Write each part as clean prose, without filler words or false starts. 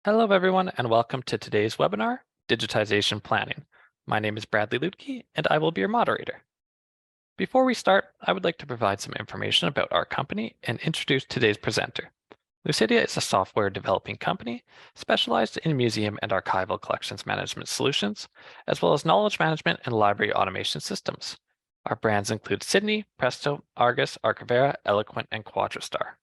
Hello, everyone, and welcome to today's webinar, Digitization Planning. My name is Bradley Lutke, and I will be your moderator. Before we start, I would like to provide some information about our company and introduce today's presenter. Lucidea is a software developing company specialized in museum and archival collections management solutions, as well as knowledge management and library automation systems. Our brands include Sydney, Presto, Argus, Archivera, Eloquent, and Quadrastar.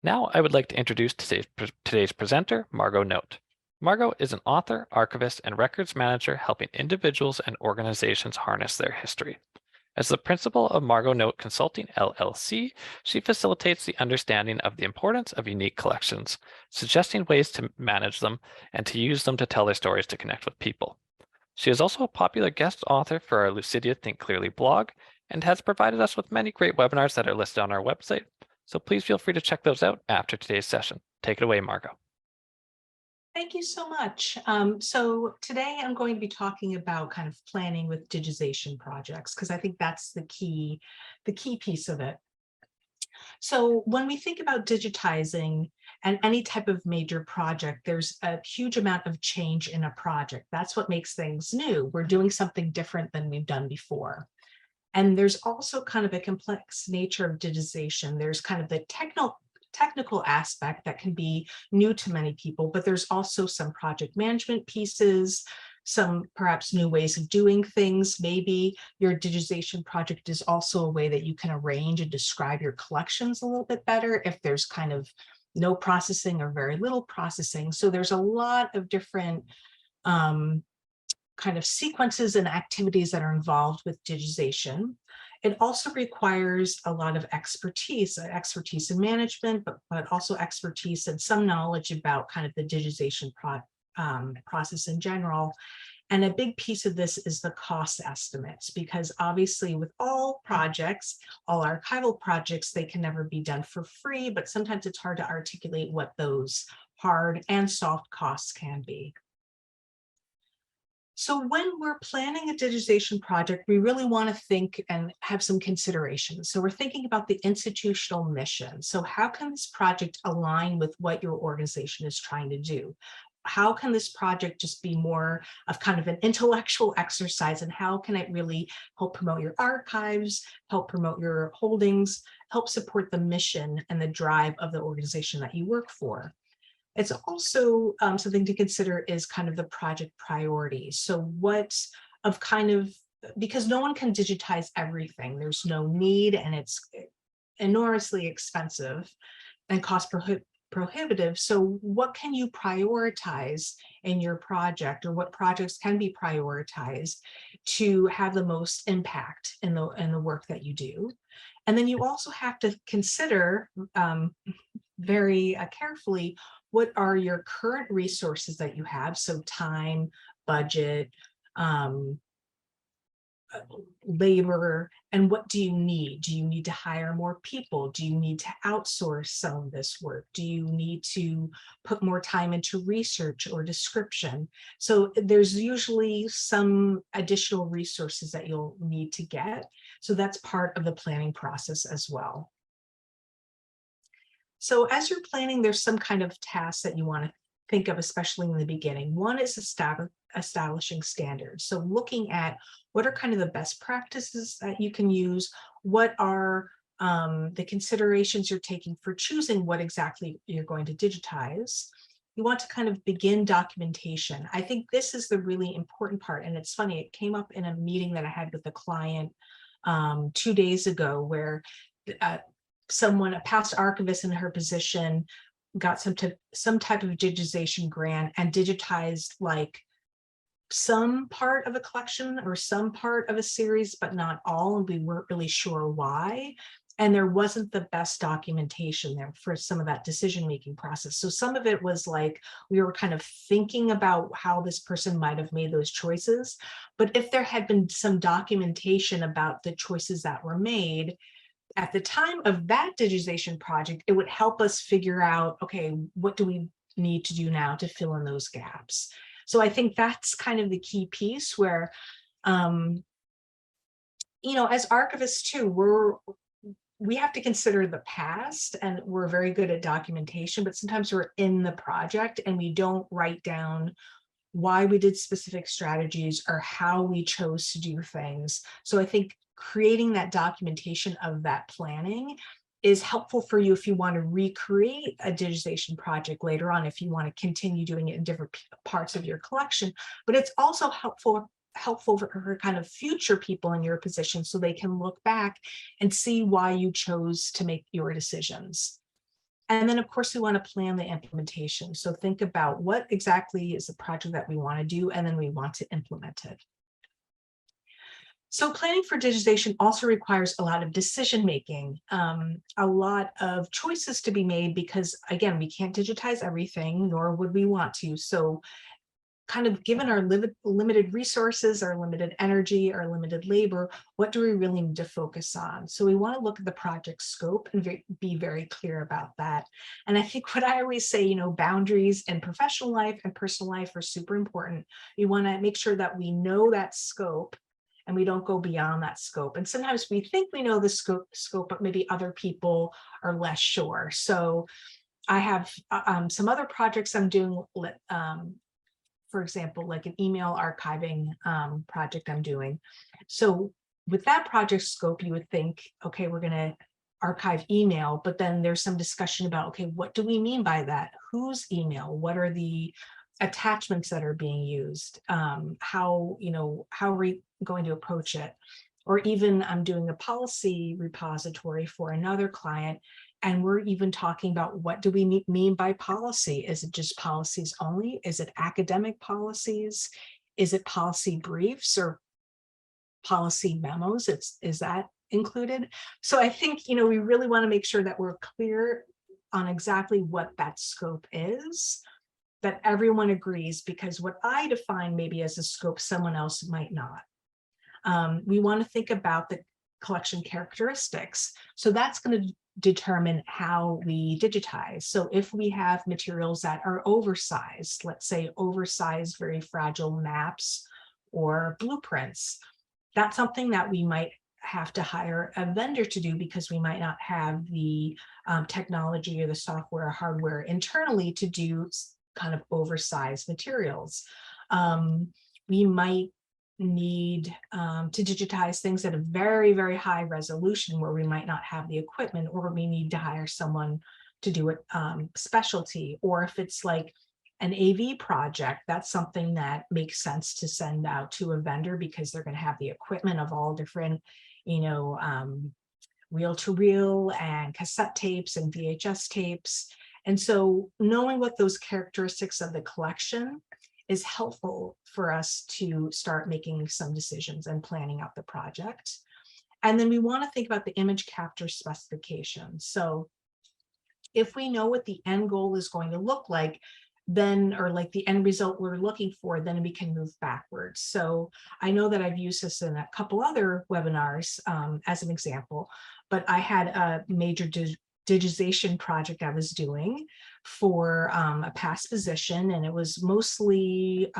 Now I would like to introduce today's presenter, Margot Note. Margot is an author, archivist, and records manager helping individuals and organizations harness their history. As the principal of Margot Note Consulting LLC, she facilitates the understanding of the importance of unique collections, suggesting ways to manage them and to use them to tell their stories to connect with people. She is also a popular guest author for our Lucidea Think Clearly blog and has provided us with many great webinars that are listed on our website. So please feel free to check those out after today's session. Take it away, Margot. Thank you so much. So today I'm going to be talking about kind of planning with digitization projects, because I think that's the key piece of it. So when we think about digitizing and any type of major project, there's a huge amount of change in a project. That's what makes things new. We're doing something different than we've done before. And there's also kind of a complex nature of digitization. There's kind of the technical aspect that can be new to many people, but there's also some project management pieces, some perhaps new ways of doing things. Maybe your digitization project is also a way that you can arrange and describe your collections a little bit better if there's kind of no processing or very little processing. So there's a lot of different kind of sequences and activities that are involved with digitization. It also requires a lot of expertise in management, but also expertise and some knowledge about kind of the digitization process in general. And a big piece of this is the cost estimates, because obviously with all projects, all archival projects, they can never be done for free, but sometimes it's hard to articulate what those hard and soft costs can be. So when we're planning a digitization project, we really want to think and have some considerations. So we're thinking about the institutional mission. So how can this project align with what your organization is trying to do? How can this project just be more of kind of an intellectual exercise, and how can it really help promote your archives, help promote your holdings, help support the mission and the drive of the organization that you work for? It's also something to consider is kind of the project priorities. So what of kind of, because no one can digitize everything, there's no need, and it's enormously expensive and cost prohibitive. So what can you prioritize in your project, or what projects can be prioritized to have the most impact in the work that you do? And then you also have to consider very carefully, what are your current resources that you have? So time, budget, labor, and what do you need? Do you need to hire more people? Do you need to outsource some of this work? Do you need to put more time into research or description? So there's usually some additional resources that you'll need to get. So that's part of the planning process as well. So as you're planning, there's some kind of tasks that you want to think of, especially in the beginning. One is establishing standards. So looking at what are kind of the best practices that you can use, what are the considerations you're taking for choosing what exactly you're going to digitize. You want to kind of begin documentation. I think this is the really important part. And it's funny, it came up in a meeting that I had with a client 2 days ago, where a past archivist in her position got some type of digitization grant and digitized like some part of a collection or some part of a series, but not all, and we weren't really sure why. And there wasn't the best documentation there for some of that decision-making process. So some of it was like, we were kind of thinking about how this person might have made those choices. But if there had been some documentation about the choices that were made, at the time of that digitization project, it would help us figure out, okay, what do we need to do now to fill in those gaps? So I think that's kind of the key piece where, as archivists too, we have to consider the past, and we're very good at documentation, but sometimes we're in the project and we don't write down why we did specific strategies or how we chose to do things. So I think creating that documentation of that planning is helpful for you if you want to recreate a digitization project later on, if you want to continue doing it in different parts of your collection. But it's also helpful for kind of future people in your position, so they can look back and see why you chose to make your decisions. And then, of course, we want to plan the implementation. So think about what exactly is the project that we want to do, and then we want to implement it. So planning for digitization also requires a lot of decision making, a lot of choices to be made, because again, we can't digitize everything, nor would we want to. So kind of given our limited resources, our limited energy, our limited labor, what do we really need to focus on? So we want to look at the project scope and be very clear about that. And I think what I always say, boundaries in professional life and personal life are super important. You want to make sure that we know that scope and we don't go beyond that scope. And sometimes we think we know the scope, but maybe other people are less sure. So I have some other projects I'm doing, for example, like an email archiving project I'm doing. So with that project scope, you would think, okay, we're going to archive email, but then there's some discussion about, okay, what do we mean by that? Whose email? What are the attachments that are being used? How are we going to approach it? Or even I'm doing a policy repository for another client, and we're even talking about, what do we mean by policy? Is it just policies only? Is it academic policies? Is it policy briefs or policy memos? Is that included? So I think, we really want to make sure that we're clear on exactly what that scope is, that everyone agrees, because what I define maybe as a scope, someone else might not. We want to think about the collection characteristics. So that's going to determine how we digitize. So if we have materials that are oversized, let's say oversized, very fragile maps or blueprints, that's something that we might have to hire a vendor to do, because we might not have the technology or the software or hardware internally to do kind of oversized materials. We might need to digitize things at a very, very high resolution where we might not have the equipment, or we need to hire someone to do it specialty. Or if it's like an AV project, that's something that makes sense to send out to a vendor, because they're going to have the equipment of all different, reel-to-reel and cassette tapes and VHS tapes. And so knowing what those characteristics of the collection is helpful for us to start making some decisions and planning out the project. And then we want to think about the image capture specifications. So if we know what the end goal is going to look like, then, or like the end result we're looking for, then we can move backwards. So I know that I've used this in a couple other webinars as an example, but I had a major digitization project I was doing for a past position, and it was mostly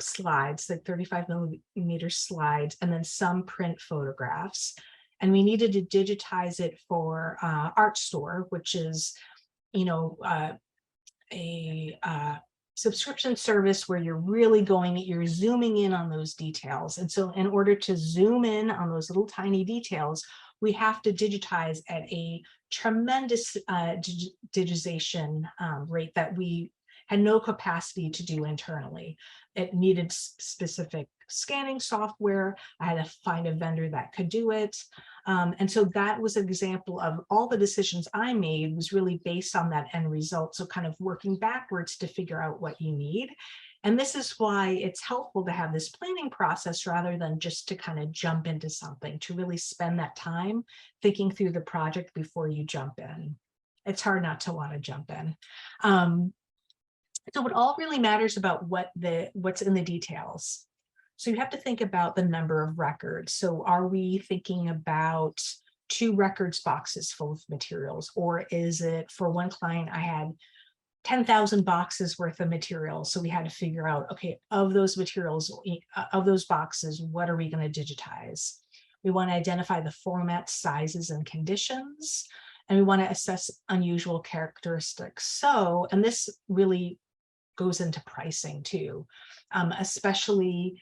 slides, like 35mm slides, and then some print photographs. And we needed to digitize it for Art Store, which is, a subscription service where you're zooming in on those details. And so in order to zoom in on those little tiny details, we have to digitize at a tremendous digitization rate that we had no capacity to do internally. It needed specific scanning software. I had to find a vendor that could do it. And so that was an example of all the decisions I made was really based on that end result. So kind of working backwards to figure out what you need. And this is why it's helpful to have this planning process rather than just to kind of jump into something, to really spend that time thinking through the project before you jump in. It's hard not to want to jump in. So it all really matters about what's in the details. So you have to think about the number of records. So are we thinking about 2 records boxes full of materials? Or is it, for one client, I had 10,000 boxes worth of materials. So we had to figure out, okay, of those materials, of those boxes, what are we going to digitize? We want to identify the format, sizes, and conditions. And we want to assess unusual characteristics. So, and this really goes into pricing too, especially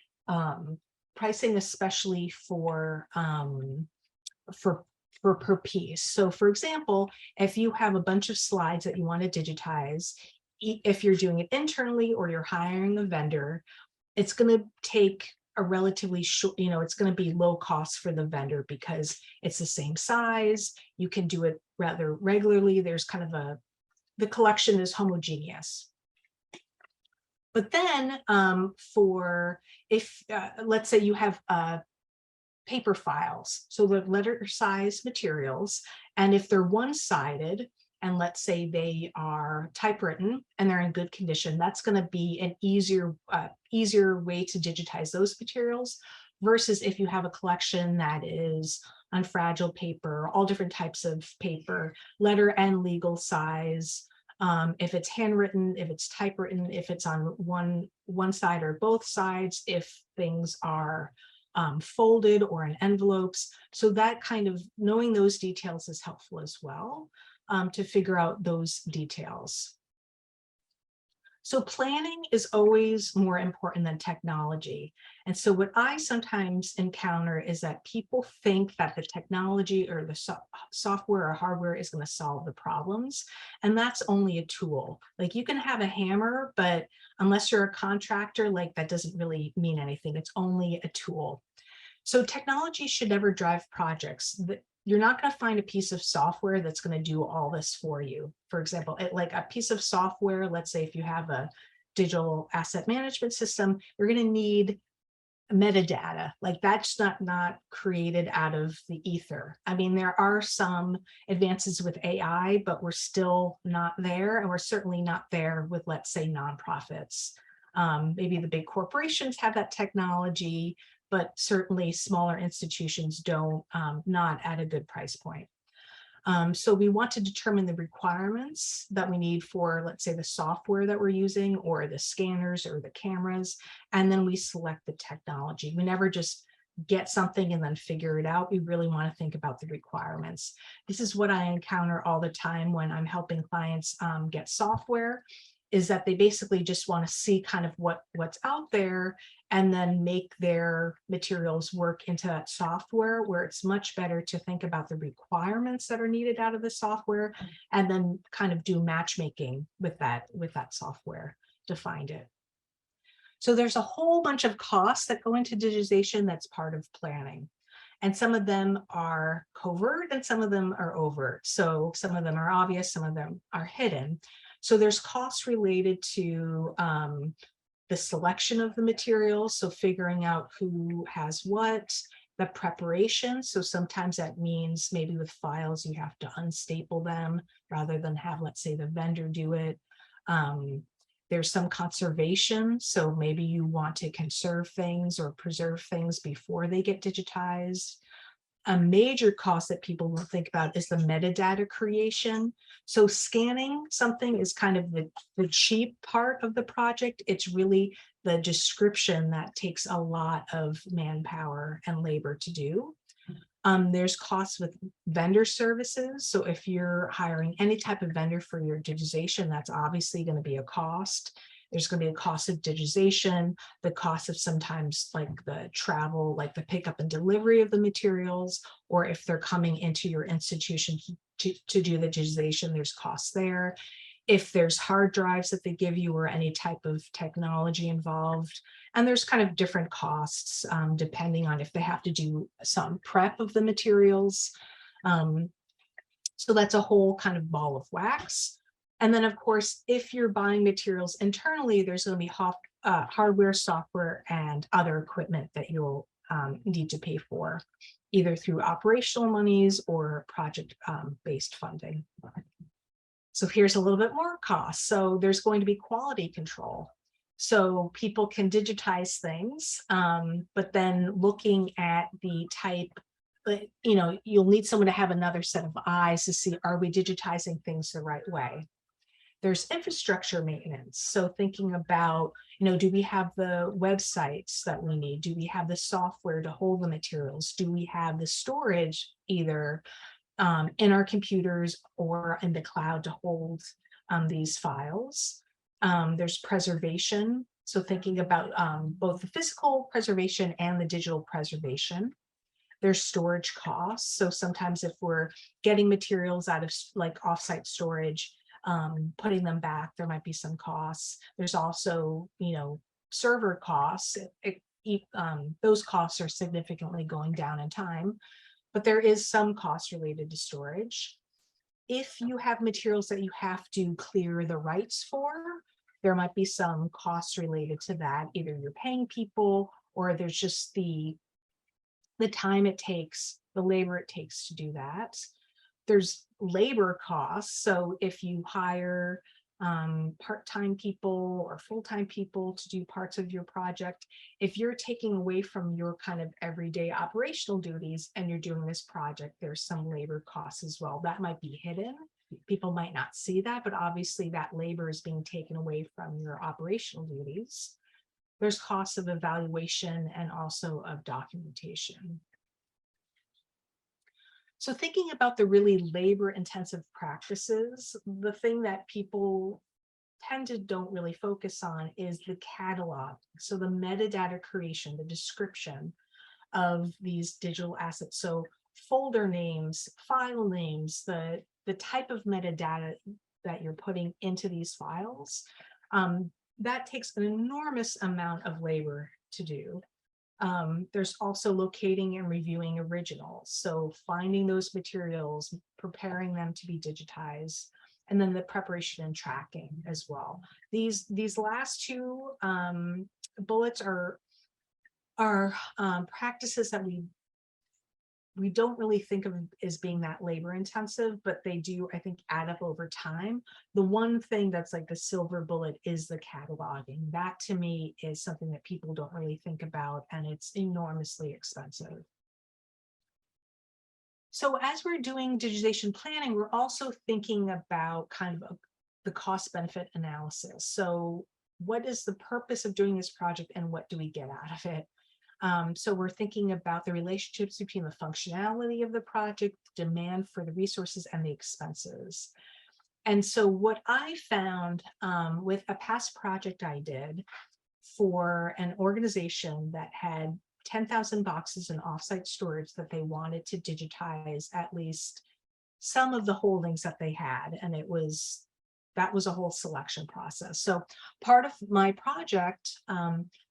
pricing, especially for per piece. So for example, if you have a bunch of slides that you want to digitize, if you're doing it internally or you're hiring a vendor, it's going to take a relatively short, it's going to be low cost for the vendor because it's the same size. You can do it rather regularly. There's kind of the collection is homogeneous. But then let's say you have paper files, so the letter size materials, and if they're one-sided, and let's say they are typewritten and they're in good condition, that's going to be an easier way to digitize those materials, versus if you have a collection that is on fragile paper, all different types of paper, letter and legal size. If it's handwritten, if it's typewritten, if it's on one side or both sides, if things are folded or in envelopes. So that kind of knowing those details is helpful as well, to figure out those details. So planning is always more important than technology. And so what I sometimes encounter is that people think that the technology or the software or hardware is going to solve the problems. And that's only a tool. Like you can have a hammer, but unless you're a contractor, like that doesn't really mean anything. It's only a tool. So technology should never drive projects. You're not going to find a piece of software that's going to do all this for you. For example, like a piece of software, let's say if you have a digital asset management system, you're going to need metadata. Like that's not created out of the ether. I mean, there are some advances with AI, but we're still not there. And we're certainly not there with, let's say, nonprofits. Maybe the big corporations have that technology, but certainly smaller institutions don't, not at a good price point. So we want to determine the requirements that we need for, let's say, the software that we're using or the scanners or the cameras, and then we select the technology. We never just get something and then figure it out. We really want to think about the requirements. This is what I encounter all the time when I'm helping clients get software, is that they basically just want to see kind of what's out there and then make their materials work into that software, where it's much better to think about the requirements that are needed out of the software and then kind of do matchmaking with that software to find it. So there's a whole bunch of costs that go into digitization that's part of planning. And some of them are covert and some of them are overt. So some of them are obvious, some of them are hidden. So there's costs related to the selection of the materials, so figuring out who has what, the preparation. So sometimes that means maybe with files, you have to unstaple them rather than have, let's say, the vendor do it. There's some conservation. So maybe you want to conserve things or preserve things before they get digitized. A major cost that people will think about is the metadata creation. So scanning something is kind of the cheap part of the project. It's really the description that takes a lot of manpower and labor to do. There's costs with vendor services. So if you're hiring any type of vendor for your digitization, that's obviously going to be a cost. There's going to be a cost of digitization, the cost of sometimes like the travel, like the pickup and delivery of the materials, or if they're coming into your institution to do the digitization, there's costs there. If there's hard drives that they give you or any type of technology involved. And there's kind of different costs depending on if they have to do some prep of the materials. So that's a whole kind of ball of wax. And then, of course, if you're buying materials internally, there's going to be hardware, software, and other equipment that you'll need to pay for, either through operational monies or project-based funding. So here's a little bit more cost. So there's going to be quality control. So people can digitize things, but then looking at the type, you'll need someone to have another set of eyes to see, are we digitizing things the right way? There's infrastructure maintenance. So thinking about, do we have the websites that we need? Do we have the software to hold the materials? Do we have the storage either in our computers or in the cloud to hold these files? There's preservation. So thinking about both the physical preservation and the digital preservation. There's storage costs. So sometimes if we're getting materials out of like offsite storage, putting them back, there might be some costs. There's also, server costs. Those costs are significantly going down in time, but there is some cost related to storage. If you have materials that you have to clear the rights for, there might be some costs related to that. Either you're paying people or there's just the time it takes, the labor it takes to do that. There's labor costs. So if you hire part-time people or full-time people to do parts of your project, if you're taking away from your kind of everyday operational duties and you're doing this project, there's some labor costs as well. That might be hidden. People might not see that, but obviously that labor is being taken away from your operational duties. There's costs of evaluation and also of documentation. So thinking about the really labor-intensive practices, the thing that people tend to don't really focus on is the catalog. So the metadata creation, the description of these digital assets. So folder names, file names, the type of metadata that you're putting into these files, that takes an enormous amount of labor to do. There's also locating and reviewing originals. So finding those materials, preparing them to be digitized, and then the preparation and tracking as well. These last two bullets are practices that we don't really think of as being that labor intensive, but they do, I think, add up over time. The one thing that's like the silver bullet is the cataloging. That to me is something that people don't really think about, and it's enormously expensive. So as we're doing digitization planning, we're also thinking about kind of the cost benefit analysis. So what is the purpose of doing this project and what do we get out of it? So we're thinking about the relationships between the functionality of the project, demand for the resources, and the expenses. And so what I found with a past project I did for an organization that had 10,000 boxes in offsite storage that they wanted to digitize at least some of the holdings that they had. And that was a whole selection process. So part of my project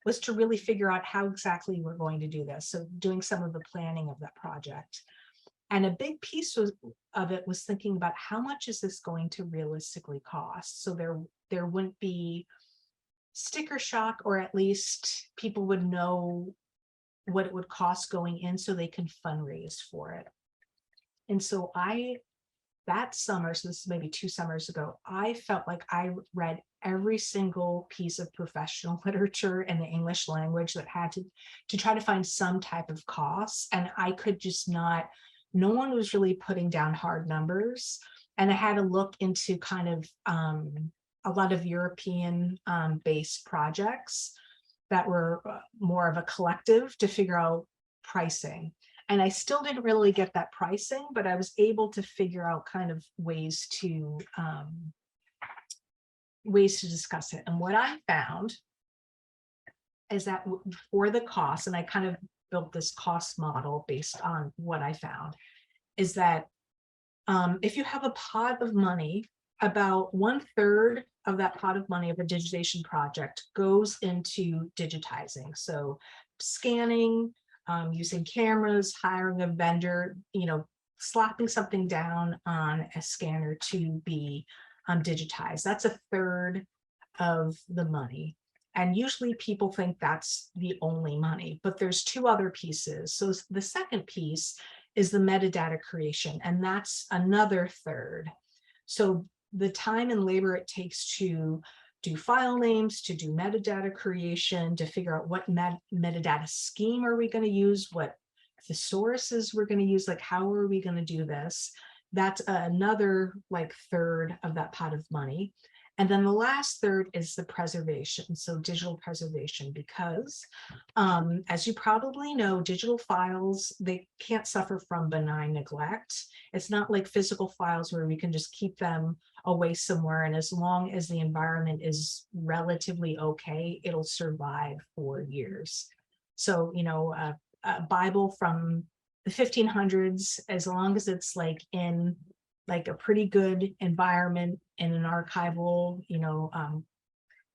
was to really figure out how exactly we're going to do this. So doing some of the planning of that project. And a big piece of it was thinking about how much is this going to realistically cost? So there wouldn't be sticker shock, or at least people would know what it would cost going in so they can fundraise for it. And so that summer, so this is maybe 2 summers ago, I felt like I read every single piece of professional literature in the English language that had to try to find some type of costs. And I could just not, no one was really putting down hard numbers. And I had to look into kind of a lot of European based projects that were more of a collective to figure out pricing. And I still didn't really get that pricing, but I was able to figure out kind of ways to discuss it. And what I found is that for the cost, and I kind of built this cost model based on what I found, is that if you have a pot of money, about 1/3 of that pot of money of a digitization project goes into digitizing. So scanning, using cameras, hiring a vendor, slapping something down on a scanner to be digitized. That's 1/3 of the money. And usually people think that's the only money, but there's 2 other pieces. So the second piece is the metadata creation, and that's another 1/3. So the time and labor it takes to do file names, to do metadata creation, to figure out what metadata scheme are we going to use, what thesaurus we're going to use, like how are we going to do this? That's another like 1/3 of that pot of money. And then the last third is the preservation, so digital preservation, because as you probably know, digital files, they can't suffer from benign neglect. It's not like physical files where we can just keep them away somewhere, and as long as the environment is relatively okay, it'll survive for years. So, you know, a Bible from the 1500s, as long as it's like in like a pretty good environment in an archival, you know,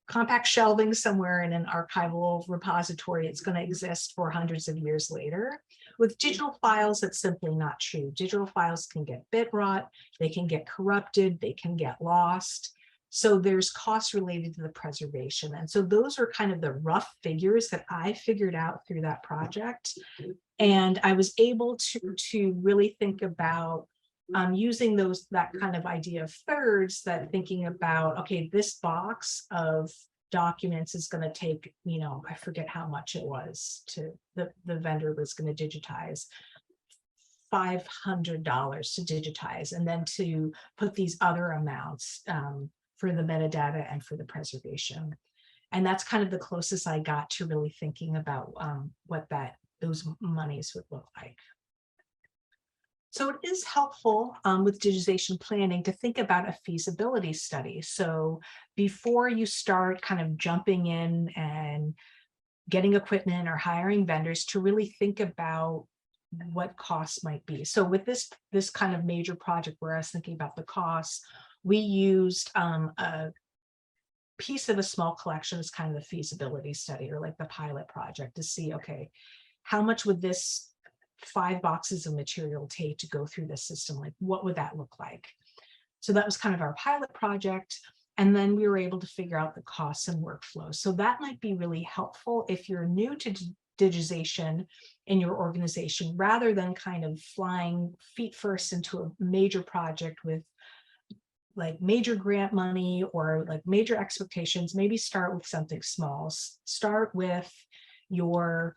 compact shelving somewhere in an archival repository, it's going to exist for hundreds of years later. With digital files, it's simply not true. Digital files can get bit rot, they can get corrupted, they can get lost. So there's costs related to the preservation. And so those are kind of the rough figures that I figured out through that project. And I was able to really think about using that kind of idea of thirds, that thinking about, okay, this box of documents is going to take, you know, I forget how much it was to the vendor was going to digitize, $500 to digitize, and then to put these other amounts for the metadata and for the preservation. And that's kind of the closest I got to really thinking about what those monies would look like. So it is helpful with digitization planning to think about a feasibility study. So before you start kind of jumping in and getting equipment or hiring vendors, to really think about what costs might be. So with this kind of major project where I was thinking about the costs, we used a piece of a small collection as kind of the feasibility study, or like the pilot project, to see, okay, how much would this 5 boxes of material take to go through the system? Like, what would that look like? So that was kind of our pilot project. And then we were able to figure out the costs and workflow. So that might be really helpful if you're new to digitization in your organization, rather than kind of flying feet first into a major project with like major grant money or like major expectations. Maybe start with something small. Start with your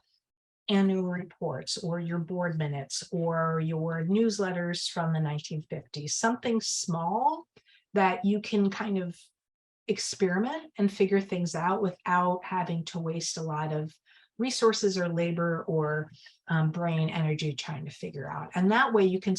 annual reports or your board minutes or your newsletters from the 1950s, something small that you can kind of experiment and figure things out without having to waste a lot of resources or labor or brain energy trying to figure out. And that way you can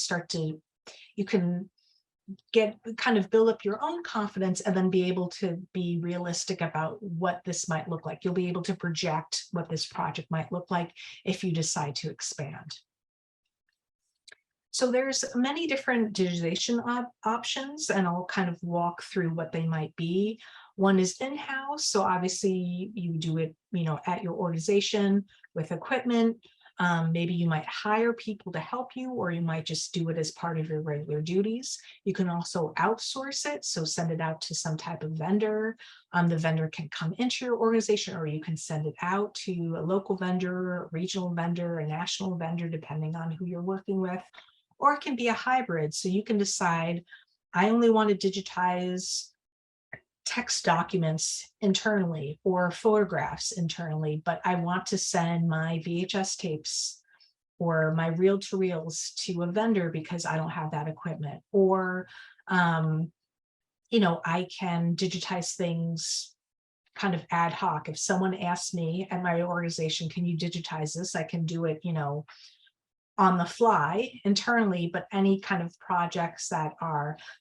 kind of build up your own confidence, and then be able to be realistic about what this might look like. You'll be able to project what this project might look like if you decide to expand. So there's many different digitization options, and I'll kind of walk through what they might be. One is in-house. So obviously you do it, you know, at your organization with equipment. Maybe you might hire people to help you, or you might just do it as part of your regular duties. You can also outsource it, so send it out to some type of vendor. The vendor can come into your organization, or you can send it out to a local vendor, a regional vendor, a national vendor, depending on who you're working with. Or it can be a hybrid, so you can decide, I only want to digitize text documents internally or photographs internally, but I want to send my VHS tapes or my reel-to-reels to a vendor because I don't have that equipment. Or, you know, I can digitize things kind of ad hoc. If someone asks me at my organization, can you digitize this? I can do it, you know, on the fly internally, but any kind of projects that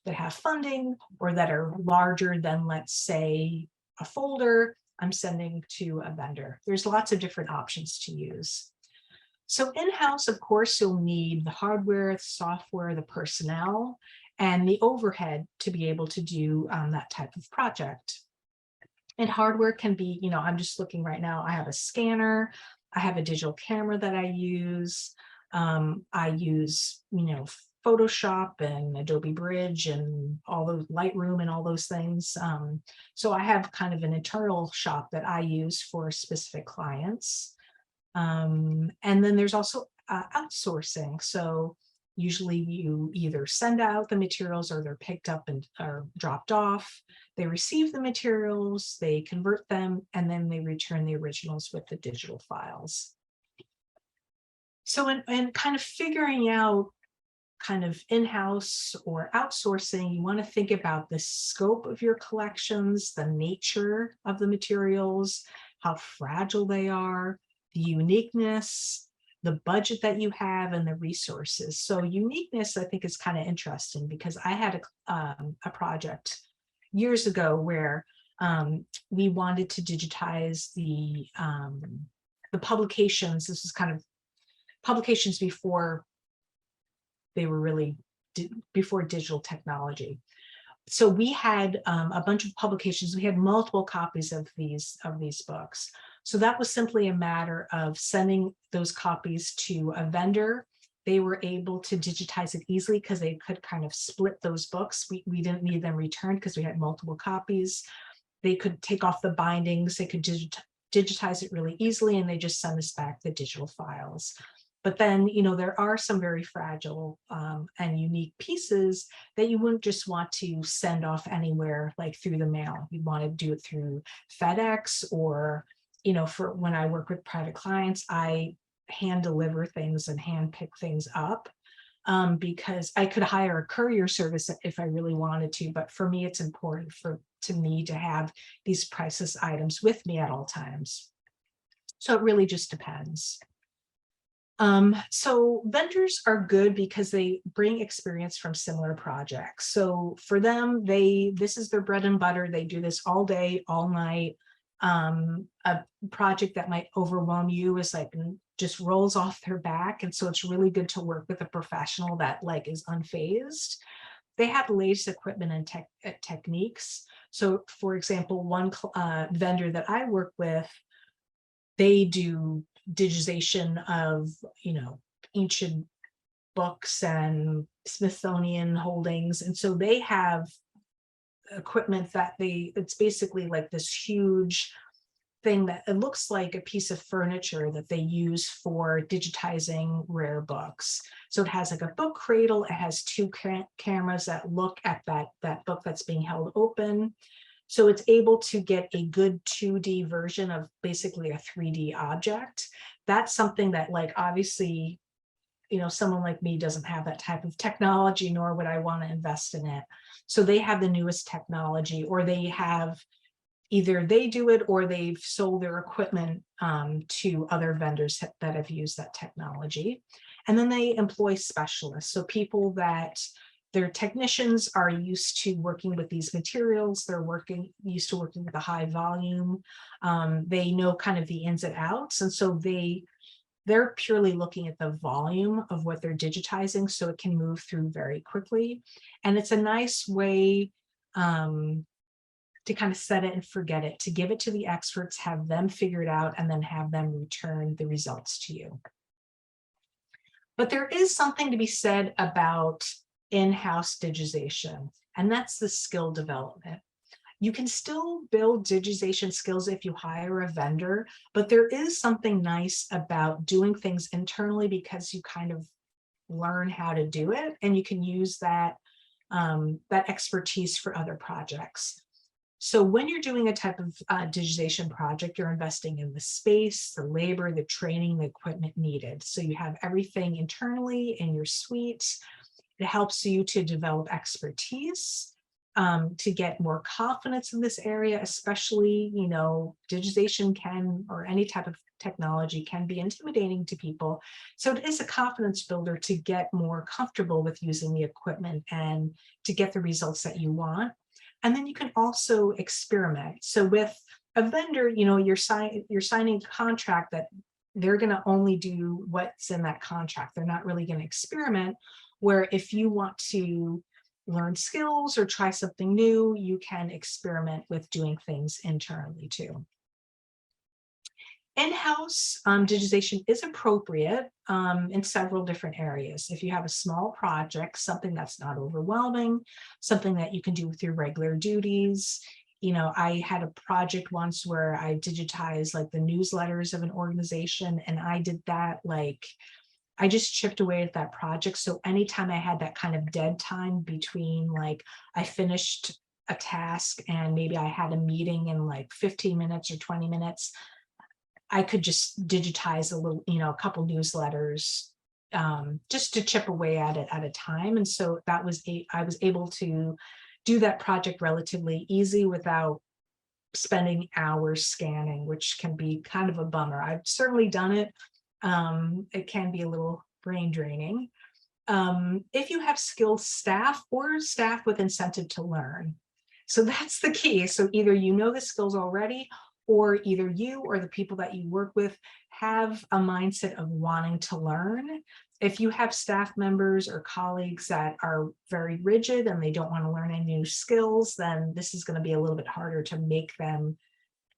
have funding or that are larger than, let's say, a folder, I'm sending to a vendor. There's lots of different options to use. So in-house, of course, you'll need the hardware, the software, the personnel, and the overhead to be able to do that type of project. And hardware can be, you know, I'm just looking right now, I have a scanner, I have a digital camera that I use. I use, you know, Photoshop and Adobe Bridge and all those, Lightroom and all those things. So I have kind of an internal shop that I use for specific clients. And then there's also outsourcing. So usually you either send out the materials, or they're picked up and are dropped off. They receive the materials, they convert them, and then they return the originals with the digital files. So in kind of figuring out kind of in-house or outsourcing, you want to think about the scope of your collections, the nature of the materials, how fragile they are, the uniqueness, the budget that you have, and the resources. So uniqueness, I think, is kind of interesting because I had a project years ago where we wanted to digitize the publications. This was kind of publications before they were really before digital technology. So we had a bunch of publications. We had multiple copies of these books. So that was simply a matter of sending those copies to a vendor. They were able to digitize it easily because they could kind of split those books. We didn't need them returned because we had multiple copies. They could take off the bindings. They could digitize it really easily, and they just send us back the digital files. But then, there are some very fragile and unique pieces that you wouldn't just want to send off anywhere, like through the mail. You'd want to do it through FedEx, or, for when I work with private clients, I hand deliver things and hand pick things up because I could hire a courier service if I really wanted to. But for me, it's important to me to have these priceless items with me at all times. So it really just depends. So vendors are good because they bring experience from similar projects. So for them, this is their bread and butter. They do this all day, all night. A project that might overwhelm you is like just rolls off their back. And so it's really good to work with a professional that is unfazed. They have the latest equipment and techniques. So for example, one vendor that I work with, they do digitization of, ancient books and Smithsonian holdings. And so they have equipment that it's basically like this huge thing that it looks like a piece of furniture that they use for digitizing rare books. So it has like a book cradle. It has two cameras that look at that book that's being held open. So it's able to get a good 2D version of basically a 3D object. That's something that obviously, someone like me doesn't have that type of technology, nor would I want to invest in it. So they have the newest technology, or they have either they do it or they've sold their equipment to other vendors that have used that technology. And then they employ specialists. So people that their technicians are used to working with these materials. They're used to working with a high volume. They know kind of the ins and outs. And so they're purely looking at the volume of what they're digitizing, so it can move through very quickly. And it's a nice way to kind of set it and forget it, to give it to the experts, have them figure it out, and then have them return the results to you. But there is something to be said about in-house digitization, and that's the skill development. You can still build digitization skills if you hire a vendor, but there is something nice about doing things internally because you kind of learn how to do it, and you can use that expertise for other projects. So when you're doing a type of digitization project, you're investing in the space, the labor, the training, the equipment needed. So you have everything internally in your suite. It helps you to develop expertise, to get more confidence in this area, especially, digitization or any type of technology can be intimidating to people. So it is a confidence builder to get more comfortable with using the equipment and to get the results that you want. And then you can also experiment. So with a vendor, you're signing a contract that they're going to only do what's in that contract. They're not really going to experiment. Where if you want to learn skills or try something new, you can experiment with doing things internally too. In-house digitization is appropriate in several different areas. If you have a small project, something that's not overwhelming, something that you can do with your regular duties. I had a project once where I digitized the newsletters of an organization, and I did that I just chipped away at that project. So anytime I had that kind of dead time between I finished a task and maybe I had a meeting in 15 minutes or 20 minutes, I could just digitize a little, a couple newsletters just to chip away at it at a time. And so I was able to do that project relatively easy without spending hours scanning, which can be kind of a bummer. I've certainly done it. It can be a little brain draining. If you have skilled staff or staff with incentive to learn. So that's the key. So either you know the skills already, or either you or the people that you work with have a mindset of wanting to learn. If you have staff members or colleagues that are very rigid and they don't want to learn any new skills, then this is going to be a little bit harder to make them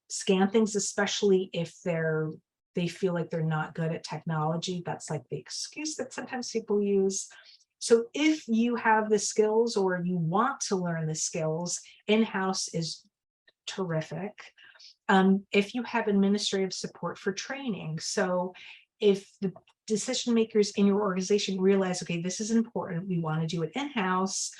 scan things, especially if they feel like they're not good at technology. That's like the excuse that sometimes people use. So if you have the skills or you want to learn the skills, in-house is terrific. If you have administrative support for training. So if the decision makers in your organization realize, okay, this is important, we want to do it in-house,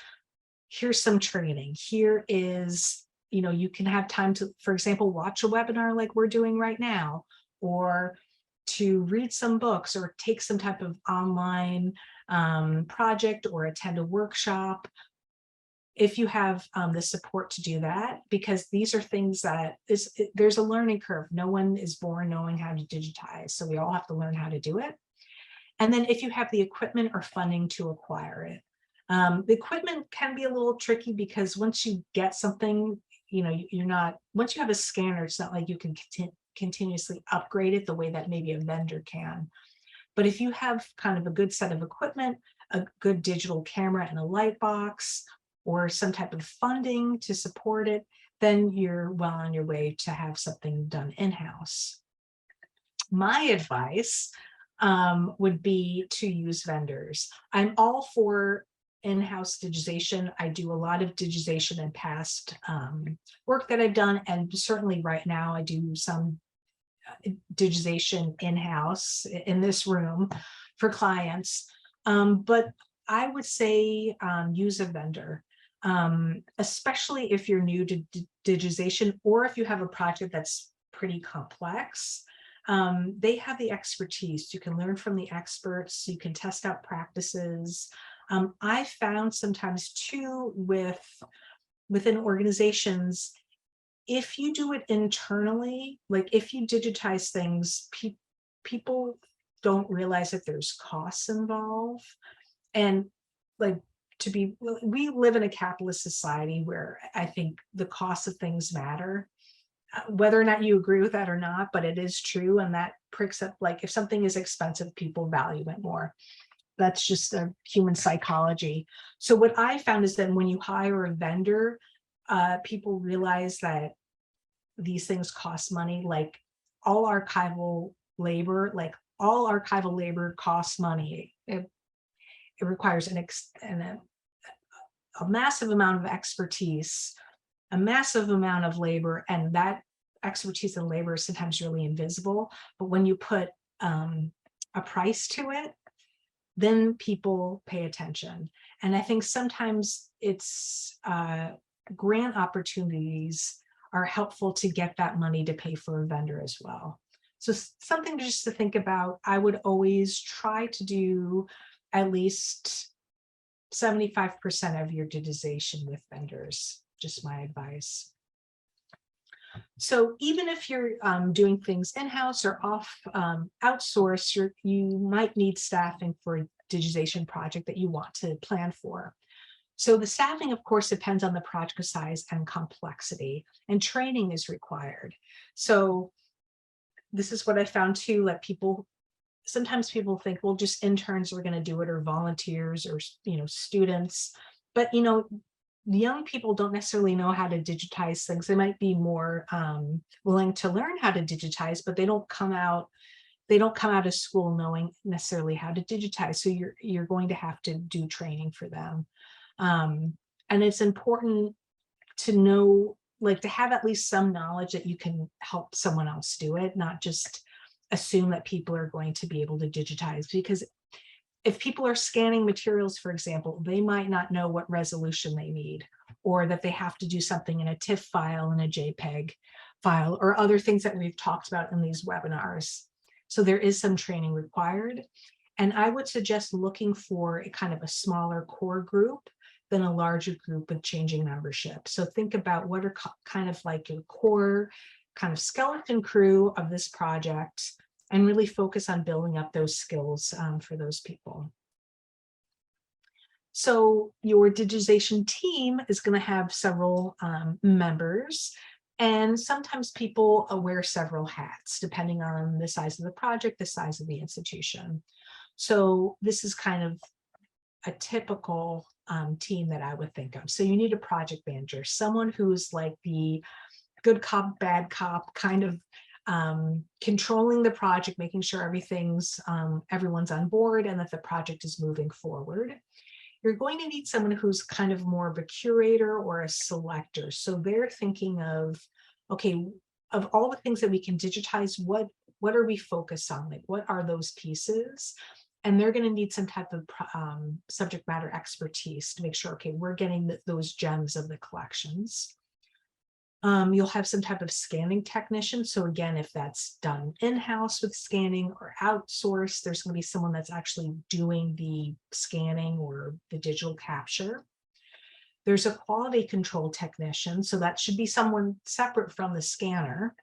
here's some training. Here is, you can have time to, for example, watch a webinar like we're doing right now, or to read some books or take some type of online project or attend a workshop. If you have the support to do that, because these are things that there's a learning curve. No one is born knowing how to digitize. So we all have to learn how to do it. And then if you have the equipment or funding to acquire it. The equipment can be a little tricky because once you get something, once you have a scanner, it's not like you can continuously upgrade it the way that maybe a vendor can. But if you have kind of a good set of equipment, a good digital camera and a light box, or some type of funding to support it, then you're well on your way to have something done in-house. My advice would be to use vendors. I'm all for in-house digitization. I do a lot of digitization in past work that I've done, and certainly right now I do some digitization in-house in this room for clients. But I would say use a vendor, especially if you're new to digitization, or if you have a project that's pretty complex. They have the expertise. You can learn from the experts. You can test out practices. I found sometimes too within organizations, if you do it internally, like if you digitize things, people don't realize that there's costs involved. And like we live in a capitalist society where I think the cost of things matter, whether or not you agree with that or not, but it is true. And that pricks up, like if something is expensive, people value it more. That's just a human psychology. So what I found is that when you hire a vendor, people realize that these things cost money, like all archival labor costs money. It requires a massive amount of expertise, a massive amount of labor, and that expertise and labor is sometimes really invisible. But when you put a price to it, then people pay attention. And I think sometimes it's grant opportunities are helpful to get that money to pay for a vendor as well. So something just to think about. I would always try to do at least 75% of your digitization with vendors, just my advice. So even if you're doing things in-house or outsource, you might need staffing for a digitization project that you want to plan for. So the staffing, of course, depends on the project size and complexity, and training is required. So this is what I found too, that sometimes people think, well, just interns are going to do it, or volunteers, or students. But the young people don't necessarily know how to digitize things. They might be more willing to learn how to digitize, but they don't come out of school knowing necessarily how to digitize. So you're going to have to do training for them. And it's important to know, like, to have at least some knowledge that you can help someone else do it, not just assume that people are going to be able to digitize. Because if people are scanning materials, for example, they might not know what resolution they need, or that they have to do something in a TIFF file and a JPEG file, or other things that we've talked about in these webinars. So there is some training required. And I would suggest looking for a kind of a smaller core group than a larger group with changing membership. So think about what are kind of like your core kind of skeleton crew of this project, and really focus on building up those skills for those people. So your digitization team is going to have several members, and sometimes people wear several hats depending on the size of the project, the size of the institution. So this is kind of a typical team that I would think of. So you need a project manager, someone who's like the good cop, bad cop, kind of controlling the project, making sure everyone's on board and that the project is moving forward. You're going to need someone who's kind of more of a curator or a selector. So they're thinking of, okay, of all the things that we can digitize, what are we focused on? Like, what are those pieces? And they're going to need some type of subject matter expertise to make sure, okay, we're getting those gems of the collections. You'll have some type of scanning technician. So again, if that's done in-house with scanning or outsourced, there's going to be someone that's actually doing the scanning or the digital capture. There's a quality control technician. So that should be someone separate from the scanner,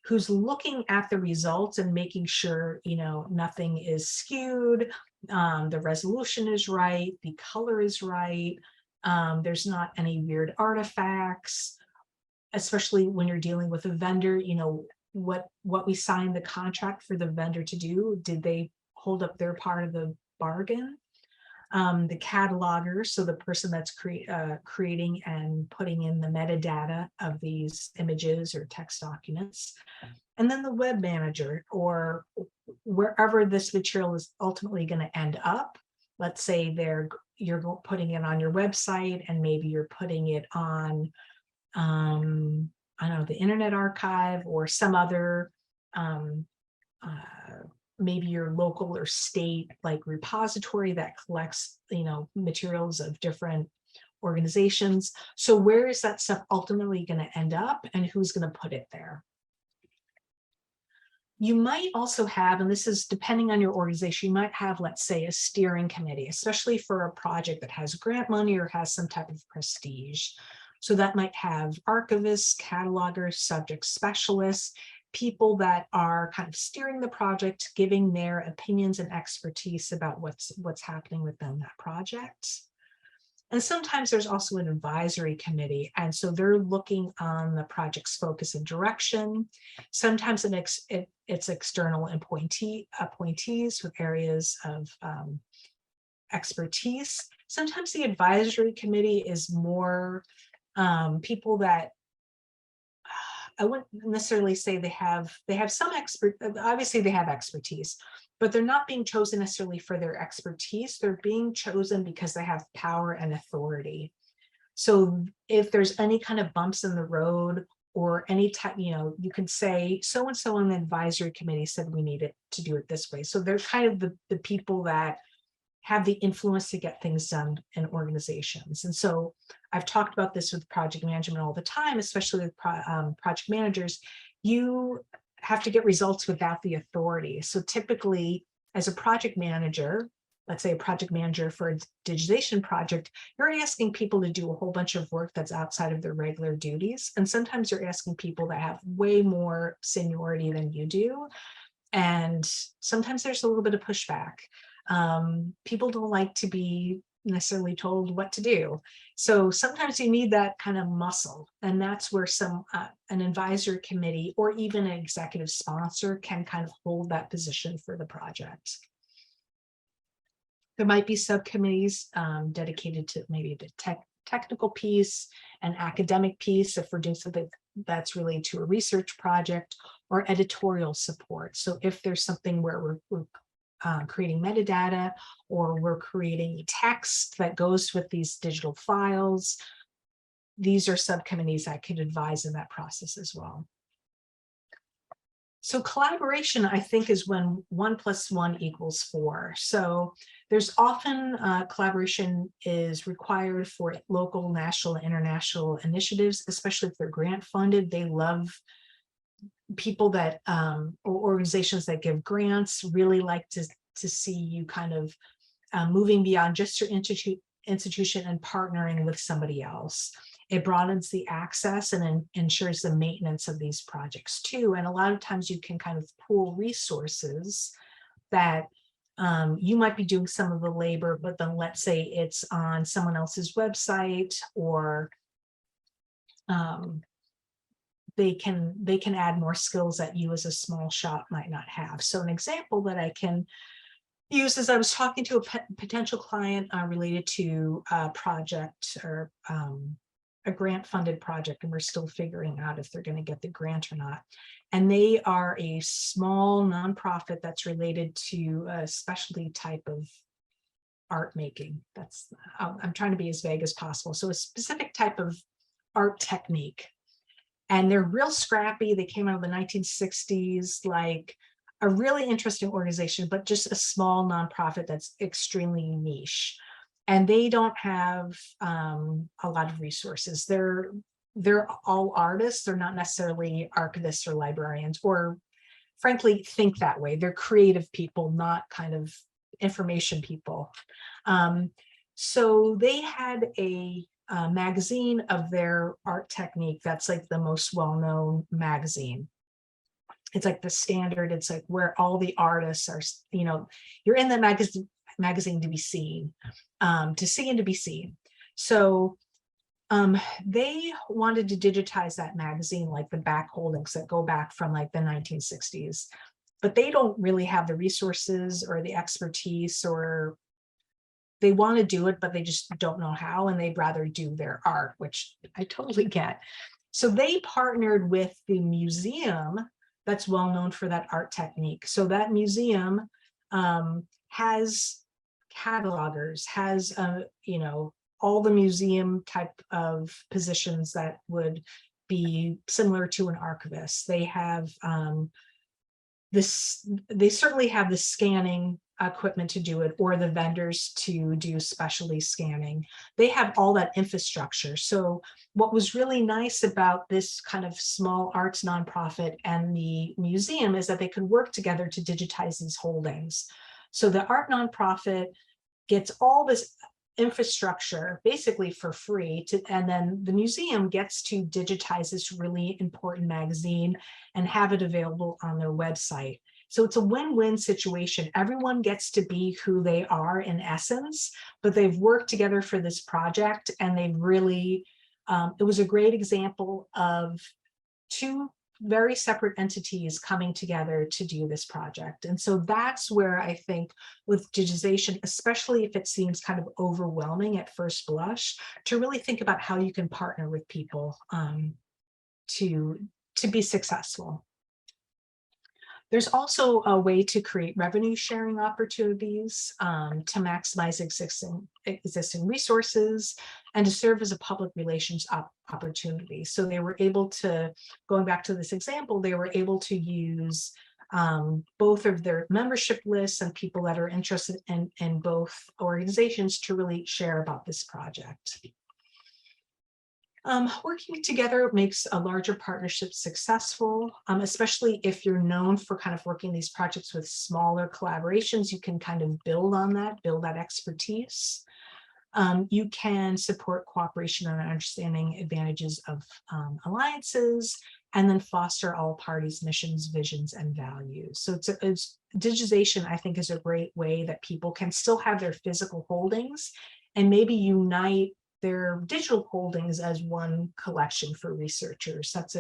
who's looking at the results and making sure, nothing is skewed, the resolution is right, the color is right, there's not any weird artifacts, especially when you're dealing with a vendor. What we signed the contract for the vendor to do, did they hold up their part of the bargain? The cataloger, so the person that's creating and putting in the metadata of these images or text documents. And then the web manager, or wherever this material is ultimately going to end up. Let's say you're putting it on your website, and maybe you're putting it on I don't know, the Internet Archive or some other, maybe your local or state like repository that collects, materials of different organizations. So where is that stuff ultimately going to end up, and who's going to put it there? You might also have, and this is depending on your organization, you might have, let's say, a steering committee, especially for a project that has grant money or has some type of prestige. So that might have archivists, catalogers, subject specialists, people that are kind of steering the project, giving their opinions and expertise about what's happening within that project. And sometimes there's also an advisory committee, and so they're looking on the project's focus and direction. Sometimes it's external appointees with areas of expertise. Sometimes the advisory committee is more people that I wouldn't necessarily say they have some obviously they have expertise, but they're not being chosen necessarily for their expertise. They're being chosen because they have power and authority. So if there's any kind of bumps in the road or any type, you can say so-and-so on the advisory committee said we needed to do it this way. So they're kind of the people that have the influence to get things done in organizations. And so I've talked about this with project management all the time, especially with project managers. You have to get results without the authority. So typically, as a project manager, let's say a project manager for a digitization project, you're asking people to do a whole bunch of work that's outside of their regular duties. And sometimes you're asking people that have way more seniority than you do. And sometimes there's a little bit of pushback. People don't like to be necessarily told what to do. So sometimes you need that kind of muscle. And that's where an advisory committee or even an executive sponsor can kind of hold that position for the project. There might be subcommittees dedicated to maybe the technical piece, an academic piece, if we're doing something that's related to a research project, or editorial support. So if there's something where we're creating metadata, or we're creating text that goes with these digital files, these are subcommittees that could advise in that process as well. So collaboration, I think, is when 1 + 1 = 4. So there's often collaboration is required for local, national, and international initiatives, especially if they're grant funded. They love people that or organizations that give grants really like to to see you kind of moving beyond just your institution and partnering with somebody else. It broadens the access and ensures the maintenance of these projects too. And a lot of times you can kind of pool resources that you might be doing some of the labor, but then let's say it's on someone else's website, or they can add more skills that you as a small shop might not have. So an example that I can use is I was talking to a potential client related to a project, or a grant funded project, and we're still figuring out if they're going to get the grant or not. And they are a small nonprofit that's related to a specialty type of art making. That's, I'm trying to be as vague as possible. So a specific type of art technique. And they're real scrappy. They came out of the 1960s, like a really interesting organization, but just a small nonprofit that's extremely niche. And they don't have a lot of resources. They're all artists. They're not necessarily archivists or librarians, or frankly, think that way. They're creative people, not kind of information people. So they had a magazine of their art technique that's like the most well-known magazine. It's like the standard. It's like where all the artists are, you know, you're in the magazine to be seen, to see and to be seen. So they wanted to digitize that magazine, like the back holdings that go back from like the 1960s, but they don't really have the resources or the expertise, or they want to do it, but they just don't know how, and they'd rather do their art, which I totally get. So they partnered with the museum that's well known for that art technique. So that museum has catalogers, has you know, all the museum type of positions that would be similar to an archivist. They have they certainly have the scanning equipment to do it, or the vendors to do specialty scanning. They have all that infrastructure. So what was really nice about this kind of small arts nonprofit and the museum is that they could work together to digitize these holdings. So the art nonprofit gets all this infrastructure basically for free, and then the museum gets to digitize this really important magazine and have it available on their website. So it's a win-win situation. Everyone gets to be who they are in essence, but they've worked together for this project, and they've really, it was a great example of two very separate entities coming together to do this project. And so that's where I think with digitization, especially if it seems kind of overwhelming at first blush, to really think about how you can partner with people to be successful. There's also a way to create revenue sharing opportunities to maximize existing resources and to serve as a public relations opportunity. So they were able to, going back to this example, they were able to use both of their membership lists and people that are interested in both organizations to really share about this project. Working together makes a larger partnership successful, especially if you're known for kind of working these projects with smaller collaborations. You can kind of build on that, build that expertise. You can support cooperation and understanding advantages of alliances, and then foster all parties' missions, visions, and values. So it's digitization, I think, is a great way that people can still have their physical holdings and maybe unite their digital holdings as one collection for researchers. That's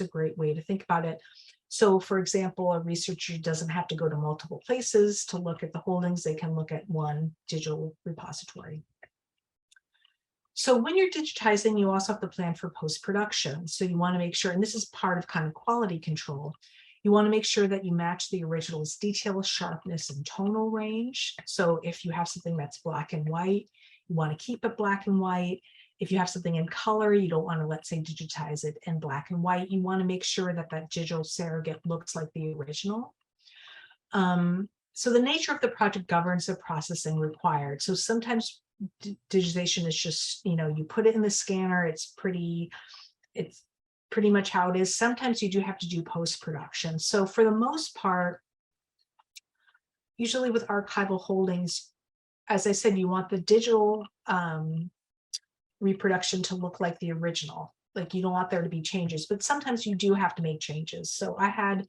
a great way to think about it. So for example, a researcher doesn't have to go to multiple places to look at the holdings. They can look at one digital repository. So when you're digitizing, you also have to plan for post-production. So you want to make sure, and this is part of kind of quality control, you want to make sure that you match the original's detail, sharpness, and tonal range. So if you have something that's black and white, you want to keep it black and white. If you have something in color, you don't want to, let's say, digitize it in black and white. You want to make sure that that digital surrogate looks like the original. So the nature of the project governs the processing required. So sometimes digitization is just, you know, you put it in the scanner, it's pretty much how it is. Sometimes you do have to do post-production. So for the most part, usually with archival holdings, as I said, you want the digital reproduction to look like the original. Like, you don't want there to be changes, but sometimes you do have to make changes. So I had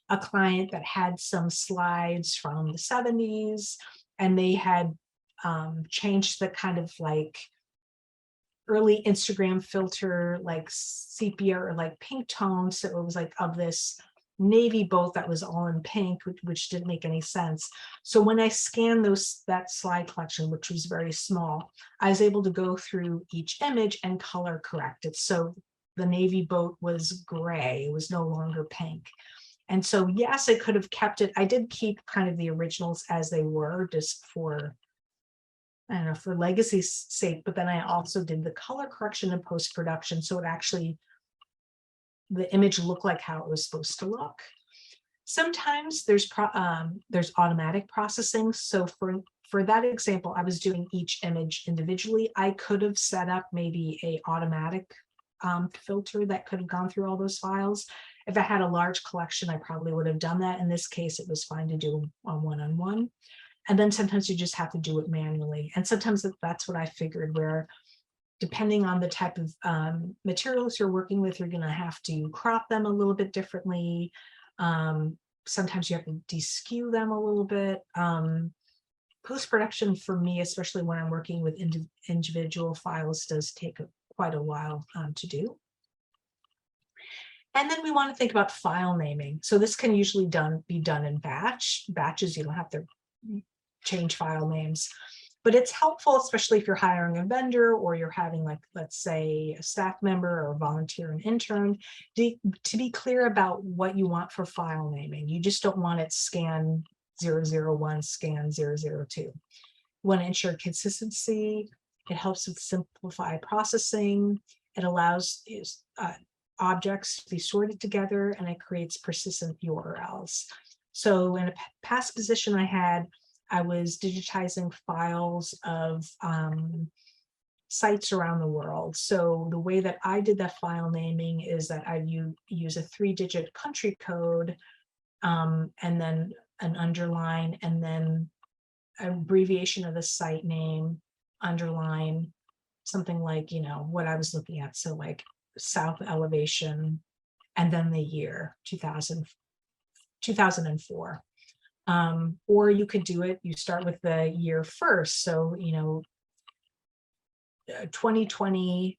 a client that had some slides from the 70s, and they had changed the kind of like early Instagram filter, like sepia or like pink tones. So it was like of this navy boat that was all in pink, which didn't make any sense. So when I scanned that slide collection, which was very small, I was able to go through each image and color correct it. So the navy boat was gray, it was no longer pink. And so, yes, I could have kept it. I did keep kind of the originals as they were, just for, I don't know, for legacy's sake, but then I also did the color correction and post-production, so it actually, the image looked like how it was supposed to look. Sometimes there's automatic processing. So for that example, I was doing each image individually. I could have set up maybe a automatic filter that could have gone through all those files. If I had a large collection, I probably would have done that. In this case, it was fine to do on one-on-one. And then sometimes you just have to do it manually. And sometimes that's what I figured, where depending on the type of materials you're working with, you're going to have to crop them a little bit differently. Sometimes you have to deskew them a little bit. Post-production for me, especially when I'm working with individual files, does take quite a while to do. And then we want to think about file naming. So this can usually be done in batches. You don't have to change file names, but it's helpful, especially if you're hiring a vendor or you're having, like, let's say, a staff member or a volunteer and intern, to be clear about what you want for file naming. You just don't want it scan 001, scan 002. You want to ensure consistency. It helps with simplify processing. It allows objects to be sorted together, and it creates persistent URLs. So in a past position I was digitizing files of sites around the world. So the way that I did that file naming is that I use a 3-digit country code, and then an underline, and then an abbreviation of the site name, underline, something like, what I was looking at. So like south elevation, and then the year 2004. Or you could do it, you start with the year first. So, 2020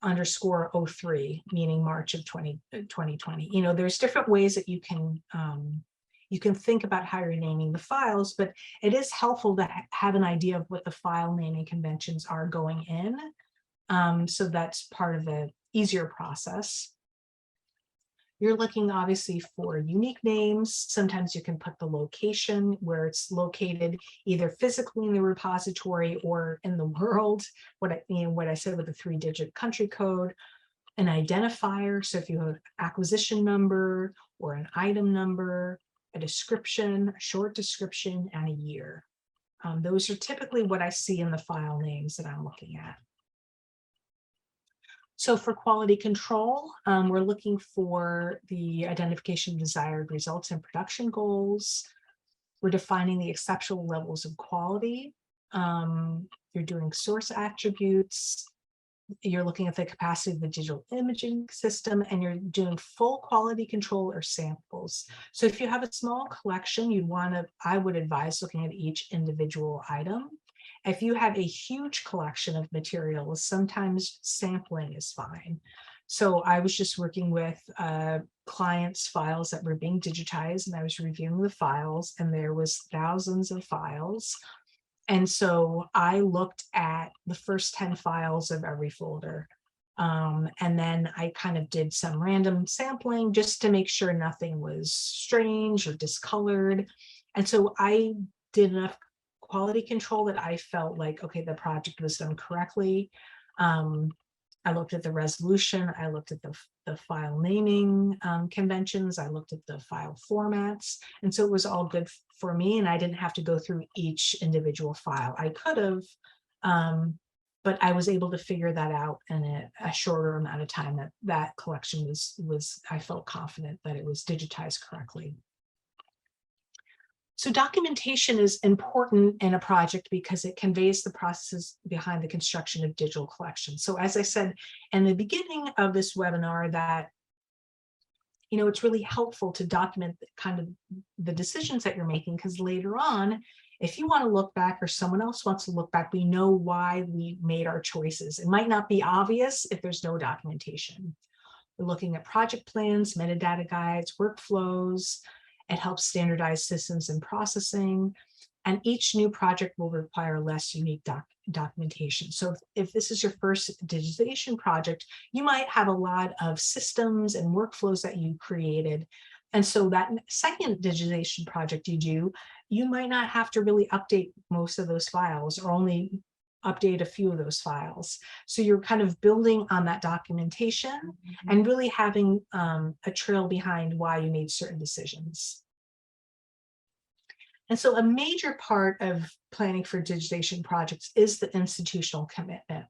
_ 03, meaning March of 2020. There's different ways that you can think about how you're naming the files, but it is helpful to have an idea of what the file naming conventions are going in. So that's part of the easier process. You're looking obviously for unique names. Sometimes you can put the location where it's located, either physically in the repository or in the world. What I said with the 3-digit country code, an identifier. So if you have an acquisition number or an item number, a description, a short description, and a year. Those are typically what I see in the file names that I'm looking at. So for quality control, we're looking for the identification of desired results and production goals. We're defining the exceptional levels of quality. You're doing source attributes. You're looking at the capacity of the digital imaging system, and you're doing full quality control or samples. So if you have a small collection, I would advise looking at each individual item. If you have a huge collection of materials, sometimes sampling is fine. So I was just working with clients' files that were being digitized, and I was reviewing the files, and there was thousands of files. And so I looked at the first 10 files of every folder. And then I kind of did some random sampling just to make sure nothing was strange or discolored. And so I did enough quality control that I felt like, okay, the project was done correctly. I looked at the resolution, I looked at the file naming conventions, I looked at the file formats, and so it was all good for me, and I didn't have to go through each individual file. I could have, but I was able to figure that out in a shorter amount of time. That collection was I felt confident that it was digitized correctly. So documentation is important in a project because it conveys the processes behind the construction of digital collections. So as I said in the beginning of this webinar, that it's really helpful to document kind of the decisions that you're making, because later on, if you want to look back or someone else wants to look back, we know why we made our choices. It might not be obvious if there's no documentation. We're looking at project plans, metadata guides, workflows. It helps standardize systems and processing. And each new project will require less unique documentation. So if this is your first digitization project, you might have a lot of systems and workflows that you created. And so that second digitization project you do, you might not have to really update most of those files, or only update a few of those files. So you're kind of building on that documentation and really having a trail behind why you made certain decisions. And so a major part of planning for digitization projects is the institutional commitment.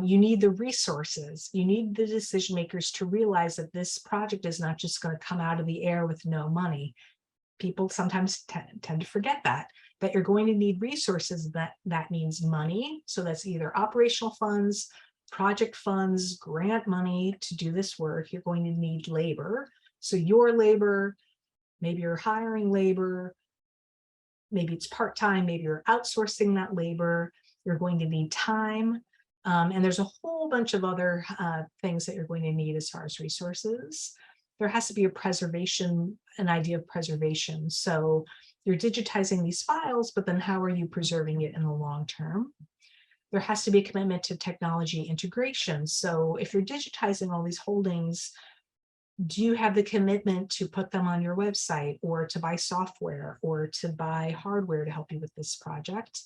You need the resources. You need the decision makers to realize that this project is not just going to come out of the air with no money. People sometimes tend to forget that you're going to need resources. That means money. So that's either operational funds, project funds, grant money to do this work. You're going to need labor. So your labor, maybe you're hiring labor, maybe it's part-time, maybe you're outsourcing that labor. You're going to need time. And there's a whole bunch of other things that you're going to need as far as resources. There has to be an idea of preservation. So you're digitizing these files, but then how are you preserving it in the long term? There has to be a commitment to technology integration. So if you're digitizing all these holdings, do you have the commitment to put them on your website, or to buy software, or to buy hardware to help you with this project?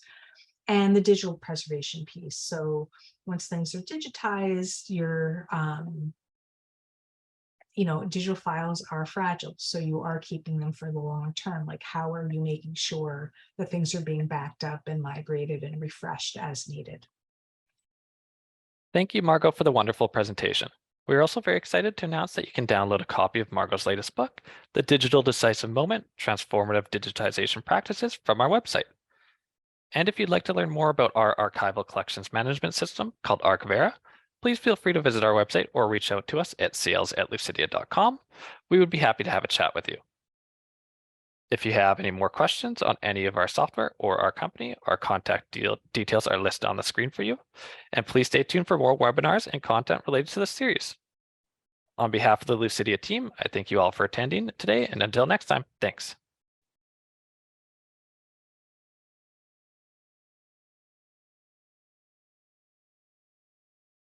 And the digital preservation piece. So once things are digitized, your digital files are fragile. So you are keeping them for the long term. Like, how are you making sure that things are being backed up and migrated and refreshed as needed? Thank you, Margot, for the wonderful presentation. We're also very excited to announce that you can download a copy of Margot's latest book, The Digital Decisive Moment, Transformative Digitization Practices, from our website. And if you'd like to learn more about our archival collections management system called Archivera, please feel free to visit our website or reach out to us at sales@lucidea.com. We would be happy to have a chat with you. If you have any more questions on any of our software or our company, our contact details are listed on the screen for you. And please stay tuned for more webinars and content related to this series. On behalf of the Lucidea team, I thank you all for attending today, and until next time, thanks.